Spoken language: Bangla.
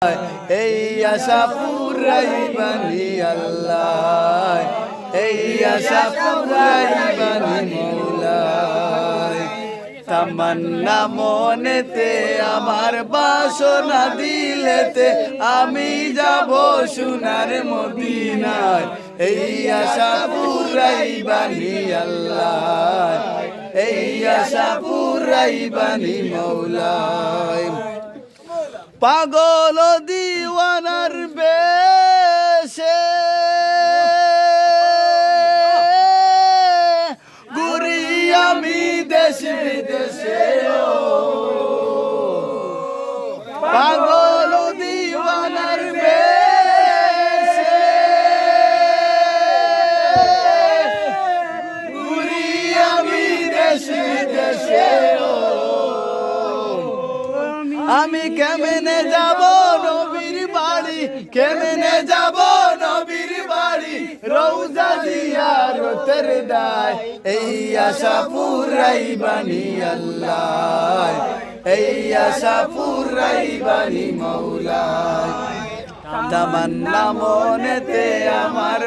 এই আশা পুরাইবানি আল্লাহ, এই আশা পুরাইবানি মৌলা। তামান্না মনেতে আমার বাসনা দিলেতে আমি যাব সোনার মদিনায়। এই আশা পুরাইবানি আল্লাহ, এই আশা পুরাইবানি মৌলা। পাগল দিওয়ানার বেশে ঘুরি আমি দেশ বিদেশে, পাগল দিওয়ানার বেশে ঘুরি আমি দেশ বিদেশে। আমি কেমনে যাব নবীর বাড়ি, কেমনে যাব নবীর বাড়ি, রওজা জিয়ারতের দায়। এই আশা পুরাইবানি আল্লাহ, এই আশা পুরাইবানি মৌলা। তামান্না মনেতে আমার